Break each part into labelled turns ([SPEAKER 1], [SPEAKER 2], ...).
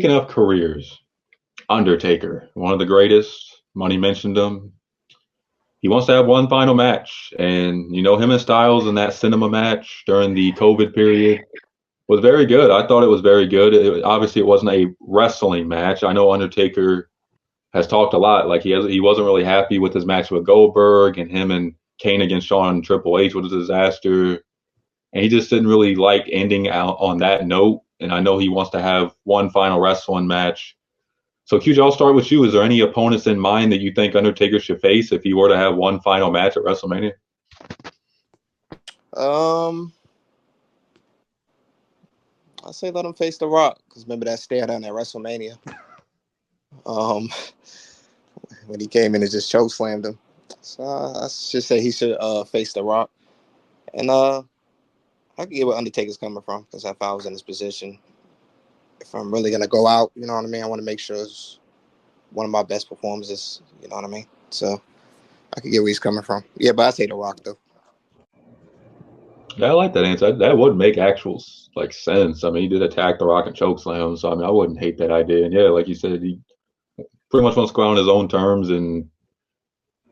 [SPEAKER 1] Speaking of careers, Undertaker, one of the greatest. Money mentioned him. He wants to have one final match, and him and Styles in that cinema match during the COVID period was very good. I thought it was very good. Obviously, it wasn't a wrestling match. I know Undertaker has talked a lot. Like he wasn't really happy with his match with Goldberg, and him and Kane against Shawn and Triple H was a disaster. And he just didn't really like ending out on that note. And I know he wants to have one final wrestling match. So, QJ, I'll start with you. Is there any opponents in mind that you think Undertaker should face if he were to have one final match at WrestleMania?
[SPEAKER 2] I say let him face The Rock, because remember that stare down at WrestleMania. When he came in and just choke slammed him. So I should say he should face The Rock. And I can get where Undertaker's coming from, because if I was in his position, if I'm really gonna go out, you know what I mean, I want to make sure it's one of my best performances, you know what I mean. So I can get where he's coming from. Yeah, but I say The Rock though.
[SPEAKER 1] Yeah, I like that answer. That would make actual sense. I mean, he did attack The Rock and choke slam, so I mean, I wouldn't hate that idea. And yeah, like you said, he pretty much wants to go out on his own terms, and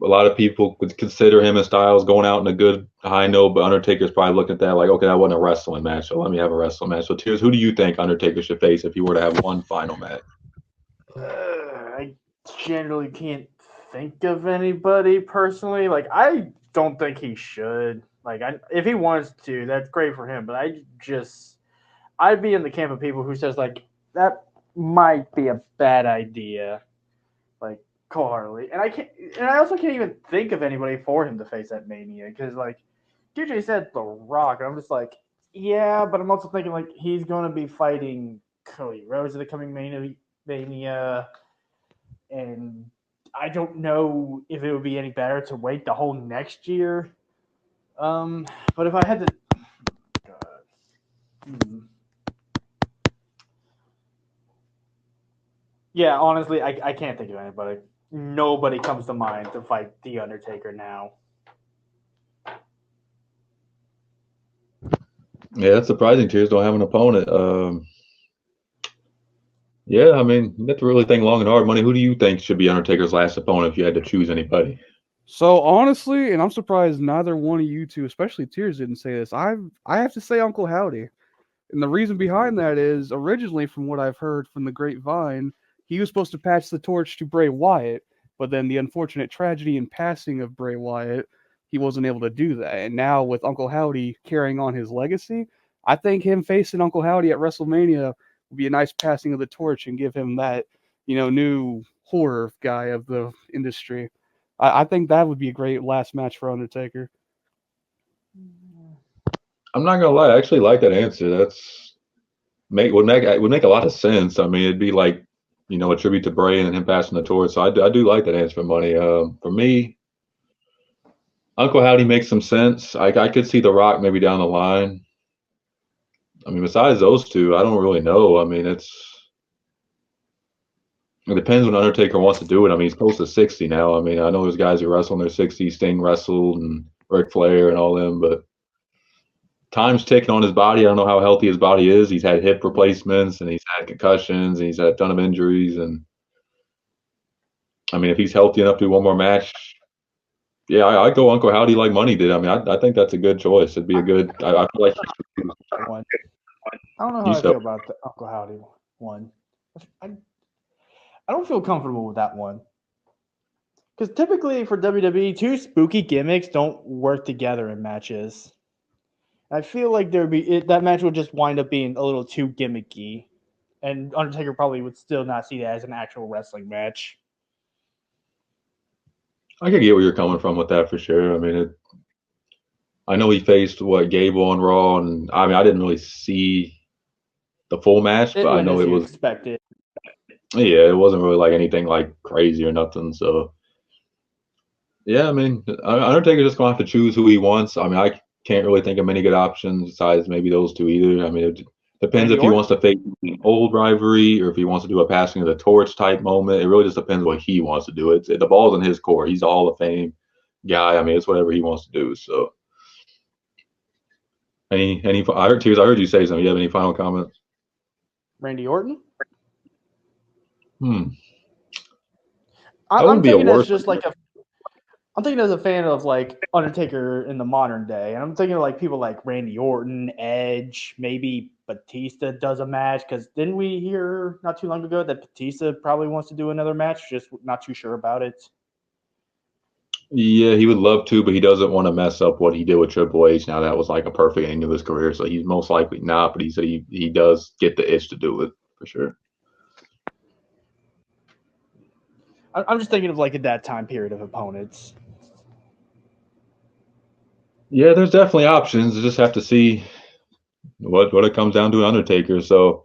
[SPEAKER 1] a lot of people would consider him and Styles going out in a good high note, but Undertaker's probably looking at that like, okay, that wasn't a wrestling match, so let me have a wrestling match. So, Tears, who do you think Undertaker should face if he were to have one final match?
[SPEAKER 3] I generally can't think of anybody personally. Like, I don't think he should. Like, if he wants to, that's great for him. But I'd be in the camp of people who says like that might be a bad idea. Like Cole Harley, and I also can't even think of anybody for him to face at Mania because like DJ said, The Rock. I'm just like, yeah, but I'm also thinking like he's going to be fighting Cody Rhodes at the coming Mania, and I don't know if it would be any better to wait the whole next year. But if I had to, hmm. Yeah, honestly, I can't think of anybody. Nobody comes to mind to fight the Undertaker now.
[SPEAKER 1] Yeah, that's surprising. Tears don't have an opponent. Yeah, I mean, you have to really think long and hard. Money, who do you think should be Undertaker's last opponent if you had to choose anybody?
[SPEAKER 4] So honestly, and I'm surprised neither one of you two, especially Tears, didn't say this. I have to say Uncle Howdy. And the reason behind that is originally, from what I've heard from the grapevine, he was supposed to pass the torch to Bray Wyatt, but then the unfortunate tragedy and passing of Bray Wyatt, he wasn't able to do that. And now with Uncle Howdy carrying on his legacy, I think him facing Uncle Howdy at WrestleMania would be a nice passing of the torch and give him that, new horror guy of the industry. I think that would be a great last match for Undertaker.
[SPEAKER 1] I'm not gonna lie, I actually like that answer. That's would make a lot of sense. I mean, it'd be like a tribute to Bray and him passing the torch. So I do like that answer for Money. For me, Uncle Howdy makes some sense. I could see The Rock maybe down the line. I mean, besides those two, I don't really know. I mean, it depends when Undertaker wants to do it. I mean, he's close to 60 now. I mean, I know there's guys who wrestle in their 60s. Sting wrestled and Ric Flair and all them, but time's ticking on his body. I don't know how healthy his body is. He's had hip replacements and he's had concussions and he's had a ton of injuries. And I mean, if he's healthy enough to do one more match, yeah, I'd go Uncle Howdy like Money did. I mean, I think that's a good choice. It'd be a good. I feel like
[SPEAKER 3] One. I don't know how I feel about the Uncle Howdy one. I don't feel comfortable with that one. Because typically for WWE, two spooky gimmicks don't work together in matches. I feel like that match would just wind up being a little too gimmicky, and Undertaker probably would still not see that as an actual wrestling match.
[SPEAKER 1] I could get where you're coming from with that for sure. I mean, I know he faced Gable on Raw, and I mean, I didn't really see the full match, but I know it was
[SPEAKER 3] expected.
[SPEAKER 1] Yeah, it wasn't really like anything like crazy or nothing. So yeah, I mean, Undertaker just gonna have to choose who he wants. I mean, I can't really think of many good options besides maybe those two either. I mean, it depends if he wants to face an old rivalry or if he wants to do a passing of the torch type moment. It really just depends what he wants to do. The ball's in his court. He's a Hall of Fame guy. I mean, it's whatever he wants to do. So, I heard Tears. I heard you say something. You have any final comments?
[SPEAKER 3] Randy Orton?
[SPEAKER 1] Hmm. That
[SPEAKER 3] I'm
[SPEAKER 1] wouldn't be a
[SPEAKER 3] thinking as
[SPEAKER 1] worse.
[SPEAKER 3] just like a. I'm thinking as a fan of like Undertaker in the modern day, and I'm thinking of like people like Randy Orton, Edge, maybe Batista does a match. Because didn't we hear not too long ago that Batista probably wants to do another match? Just not too sure about it.
[SPEAKER 1] Yeah, he would love to, but he doesn't want to mess up what he did with Triple H. Now that was like a perfect ending to his career, so he's most likely not. But he said he does get the itch to do it for sure.
[SPEAKER 3] I'm just thinking of like at that time period of opponents.
[SPEAKER 1] Yeah, there's definitely options. You just have to see what it comes down to with Undertaker. So